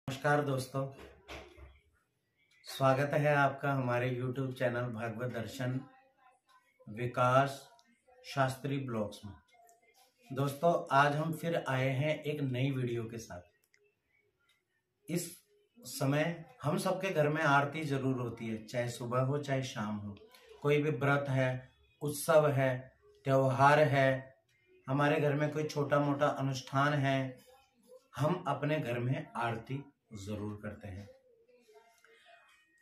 नमस्कार दोस्तों, स्वागत है आपका हमारे YouTube चैनल भागवत दर्शन विकास शास्त्री ब्लॉग्स में। दोस्तों, आज हम फिर आए हैं एक नई वीडियो के साथ। इस समय हम सबके घर में आरती जरूर होती है, चाहे सुबह हो चाहे शाम हो। कोई भी व्रत है, उत्सव है, त्योहार है, हमारे घर में कोई छोटा मोटा अनुष्ठान है, हम अपने घर में आरती जरूर करते हैं।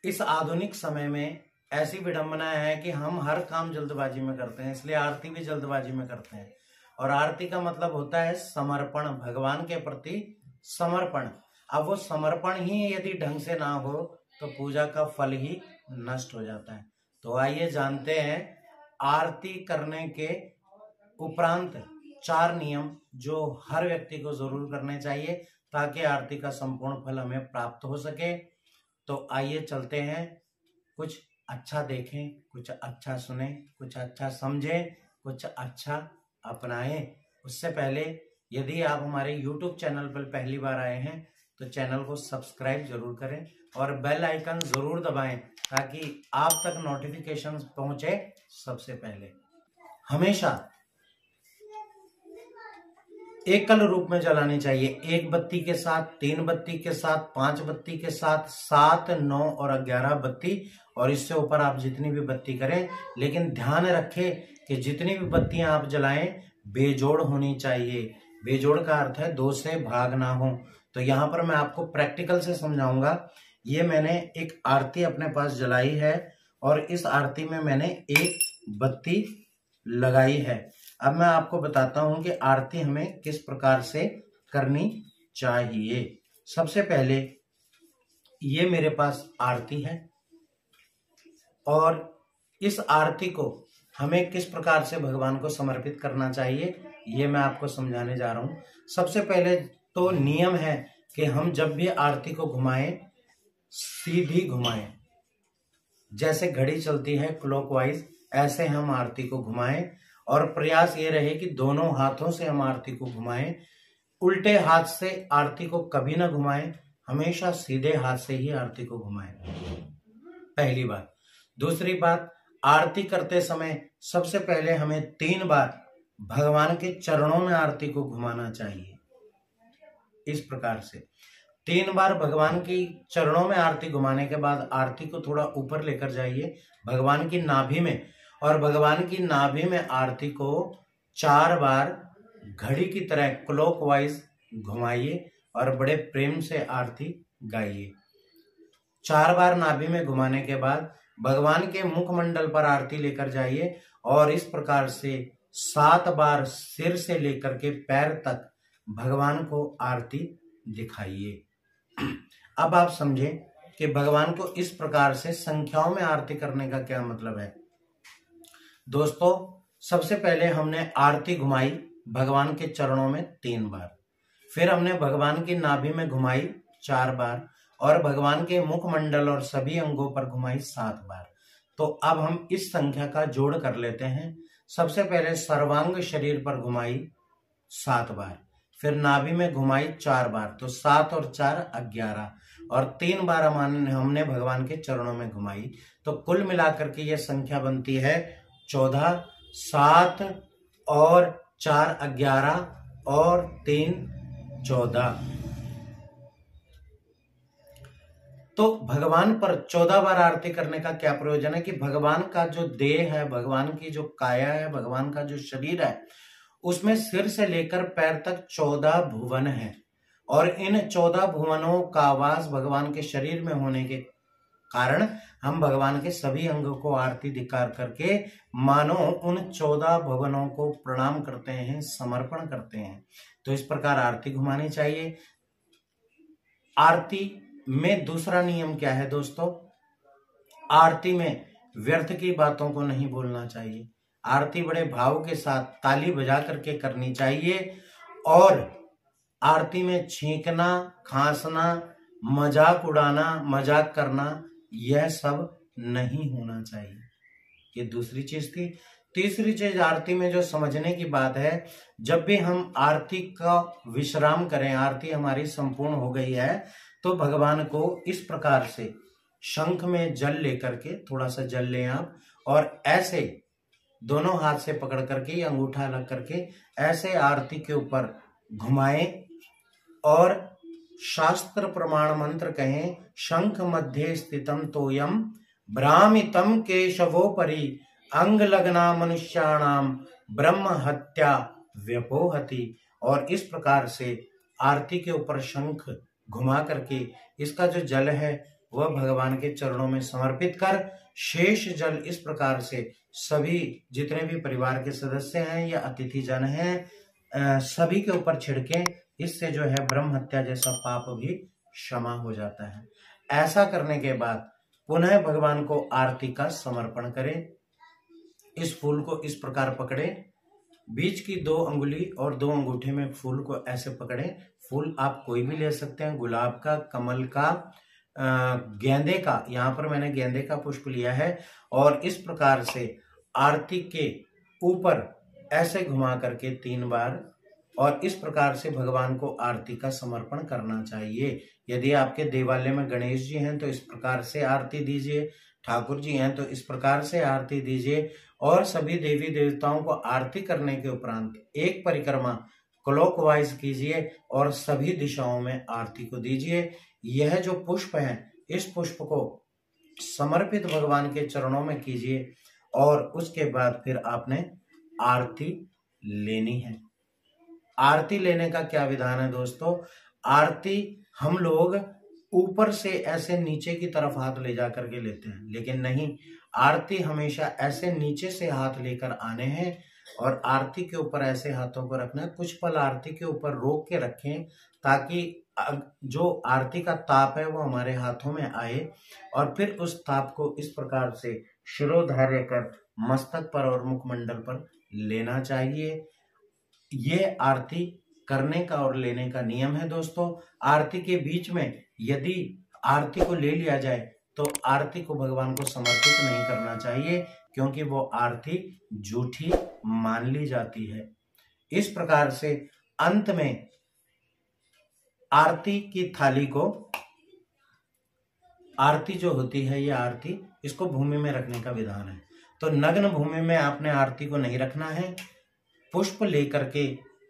इस आधुनिक समय में ऐसी विडंबना है कि हम हर काम जल्दबाजी में करते हैं, इसलिए आरती भी जल्दबाजी में करते हैं। और आरती का मतलब होता है समर्पण, भगवान के प्रति समर्पण। अब वो समर्पण ही यदि ढंग से ना हो तो पूजा का फल ही नष्ट हो जाता है। तो आइए जानते हैं आरती करने के उपरांत 4 नियम जो हर व्यक्ति को जरूर करने चाहिए ताकि आरती का संपूर्ण फल हमें प्राप्त हो सके। तो आइए चलते हैं, कुछ अच्छा देखें, कुछ अच्छा सुने, कुछ अच्छा समझें, कुछ अच्छा अपनाएं। उससे पहले यदि आप हमारे YouTube चैनल पर पहली बार आए हैं तो चैनल को सब्सक्राइब जरूर करें और बेल आइकन जरूर दबाएं ताकि आप तक नोटिफिकेशन पहुंचे सबसे पहले। हमेशा एकल रूप में जलानी चाहिए, 1 बत्ती के साथ, 3 बत्ती के साथ, 5 बत्ती के साथ, 7, 9 और 11 बत्ती, और इससे ऊपर आप जितनी भी बत्ती करें। लेकिन ध्यान रखें कि जितनी भी बत्तियां आप जलाएं बेजोड़ होनी चाहिए। बेजोड़ का अर्थ है 2 से भाग ना हो। तो यहाँ पर मैं आपको प्रैक्टिकल से समझाऊंगा। ये मैंने एक आरती अपने पास जलाई है और इस आरती में मैंने 1 बत्ती लगाई है। अब मैं आपको बताता हूं कि आरती हमें किस प्रकार से करनी चाहिए। सबसे पहले ये मेरे पास आरती है और इस आरती को हमें किस प्रकार से भगवान को समर्पित करना चाहिए ये मैं आपको समझाने जा रहा हूं। सबसे पहले तो नियम है कि हम जब भी आरती को घुमाएं सीधी घुमाएं। जैसे घड़ी चलती है क्लॉकवाइज, ऐसे हम आरती को घुमाएं और प्रयास ये रहे कि दोनों हाथों से हम आरती को घुमाएं। उल्टे हाथ से आरती को कभी ना घुमाएं, हमेशा सीधे हाथ से ही आरती को घुमाएं। पहली बात। दूसरी बात, आरती करते समय सबसे पहले हमें 3 बार भगवान के चरणों में आरती को घुमाना चाहिए। इस प्रकार से 3 बार भगवान की चरणों में आरती घुमाने के बाद आरती को थोड़ा ऊपर लेकर जाइए भगवान की नाभि में, और भगवान की नाभि में आरती को 4 बार घड़ी की तरह क्लॉकवाइज घुमाइए और बड़े प्रेम से आरती गाइए। 4 बार नाभि में घुमाने के बाद भगवान के मुखमंडल पर आरती लेकर जाइए और इस प्रकार से 7 बार सिर से लेकर के पैर तक भगवान को आरती दिखाइए। अब आप समझें कि भगवान को इस प्रकार से संख्याओं में आरती करने का क्या मतलब है। दोस्तों, सबसे पहले हमने आरती घुमाई भगवान के चरणों में 3 बार, फिर हमने भगवान की नाभि में घुमाई 4 बार और भगवान के मुखमंडल और सभी अंगों पर घुमाई 7 बार। तो अब हम इस संख्या का जोड़ कर लेते हैं। सबसे पहले सर्वांग शरीर पर घुमाई 7 बार, फिर नाभि में घुमाई 4 बार, तो 7 और 4 11, और 3 बार हमने भगवान के चरणों में घुमाई। तो कुल मिलाकर के ये संख्या बनती है 14, 7 और 4 11 और 3 14। तो भगवान पर 14 बार आरती करने का क्या प्रयोजन है कि भगवान का जो देह है, भगवान की जो काया है, भगवान का जो शरीर है, उसमें सिर से लेकर पैर तक 14 भुवन है और इन 14 भुवनों का वास भगवान के शरीर में होने के कारण हम भगवान के सभी अंगों को आरती दिखा करके मानो उन 14 भुवनों को प्रणाम करते हैं, समर्पण करते हैं। तो इस प्रकार आरती घुमानी चाहिए। आरती में दूसरा नियम क्या है दोस्तों, आरती में व्यर्थ की बातों को नहीं बोलना चाहिए। आरती बड़े भाव के साथ ताली बजा करके करनी चाहिए और आरती में छींकना, खांसना, मजाक उड़ाना, मजाक करना, यह सब नहीं होना चाहिए। ये दूसरी चीज थी। तीसरी चीज आरती में जो समझने की बात है, जब भी हम आरती का विश्राम करें, आरती हमारी संपूर्ण हो गई है, तो भगवान को इस प्रकार से शंख में जल लेकर के, थोड़ा सा जल लें आप, और ऐसे दोनों हाथ से पकड़ करके या अंगूठा लग करके ऐसे आरती के ऊपर घुमाएं और शास्त्र प्रमाण मंत्र कहें, शंख मध्य स्थितम तोयम भ्रामितम केशवोपरि अंग लगना मनुष्याणाम ब्रह्म हत्या व्यपोहति। और इस प्रकार से आरती के ऊपर शंख घुमा करके इसका जो जल है वह भगवान के चरणों में समर्पित कर, शेष जल इस प्रकार से सभी जितने भी परिवार के सदस्य हैं या अतिथि जन हैं सभी के ऊपर छिड़कें। इससे जो है ब्रह्म हत्या जैसा पाप भी क्षमा हो जाता है। ऐसा करने के बाद पुनः भगवान को आरती का समर्पण करें। इस फूल को इस प्रकार पकड़ें, बीच की 2 अंगुली और 2 अंगूठे में फूल को ऐसे पकड़ें। फूल आप कोई भी ले सकते हैं, गुलाब का, कमल का, गेंदे का, यहाँ पर मैंने गेंदे का पुष्प लिया है। और इस प्रकार से आरती के ऊपर ऐसे घुमा करके 3 बार और इस प्रकार से भगवान को आरती का समर्पण करना चाहिए। यदि आपके देवालय में गणेश जी हैं तो इस प्रकार से आरती दीजिए, ठाकुर जी हैं तो इस प्रकार से आरती दीजिए। और सभी देवी देवताओं को आरती करने के उपरांत एक परिक्रमा क्लॉकवाइज कीजिए और सभी दिशाओं में आरती को दीजिए। यह जो पुष्प है इस पुष्प को समर्पित भगवान के चरणों में कीजिए और उसके बाद फिर आपने आरती लेनी है। आरती लेने का क्या विधान है दोस्तों? आरती हम लोग ऊपर से ऐसे नीचे की तरफ हाथ ले जा करके लेते हैं, लेकिन नहीं, आरती हमेशा ऐसे नीचे से हाथ लेकर आने हैं और आरती के ऊपर ऐसे हाथों को रखना है। कुछ पल आरती के ऊपर रोक के रखें ताकि जो आरती का ताप है वो हमारे हाथों में आए और फिर उस ताप को इस प्रकार से शिरोधार्य कर मस्तक पर और मुखमंडल पर लेना चाहिए। ये आरती करने का और लेने का नियम है दोस्तों। आरती के बीच में यदि आरती को ले लिया जाए तो आरती को भगवान को समर्पित नहीं करना चाहिए, क्योंकि वो आरती झूठी मान ली जाती है। इस प्रकार से अंत में आरती की थाली को, आरती जो होती है ये आरती, इसको भूमि में रखने का विधान है। तो नग्न भूमि में आपने आरती को नहीं रखना है। पुष्प लेकर के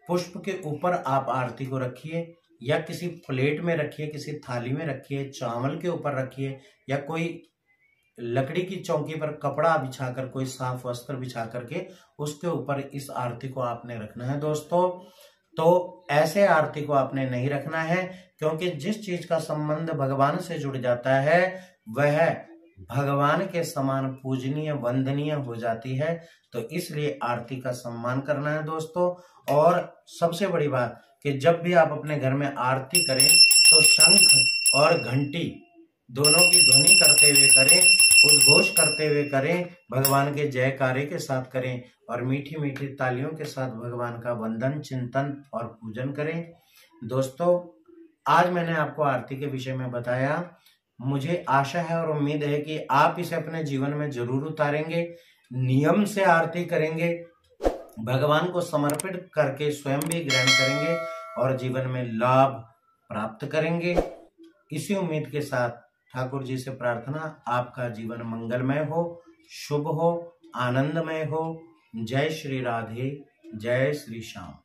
पुष्प के ऊपर आप आरती को रखिए या किसी प्लेट में रखिए, किसी थाली में रखिए, चावल के ऊपर रखिए या कोई लकड़ी की चौकी पर कपड़ा बिछाकर, कोई साफ वस्त्र बिछा करके उसके ऊपर इस आरती को आपने रखना है दोस्तों। तो ऐसे आरती को आपने नहीं रखना है, क्योंकि जिस चीज का संबंध भगवान से जुड़ जाता है वह भगवान के समान पूजनीय वंदनीय हो जाती है। तो इसलिए आरती का सम्मान करना है दोस्तों। और सबसे बड़ी बात कि जब भी आप अपने घर में आरती करें तो शंख और घंटी दोनों की ध्वनि करते हुए करें, उद्घोष करते हुए करें, भगवान के जयकारे के साथ करें और मीठी मीठी तालियों के साथ भगवान का वंदन, चिंतन और पूजन करें। दोस्तों, आज मैंने आपको आरती के विषय में बताया। मुझे आशा है और उम्मीद है कि आप इसे अपने जीवन में जरूर उतारेंगे, नियम से आरती करेंगे, भगवान को समर्पित करके स्वयं भी ग्रहण करेंगे और जीवन में लाभ प्राप्त करेंगे। इसी उम्मीद के साथ ठाकुर जी से प्रार्थना, आपका जीवन मंगलमय हो, शुभ हो, आनंदमय हो। जय श्री राधे, जय श्री श्याम।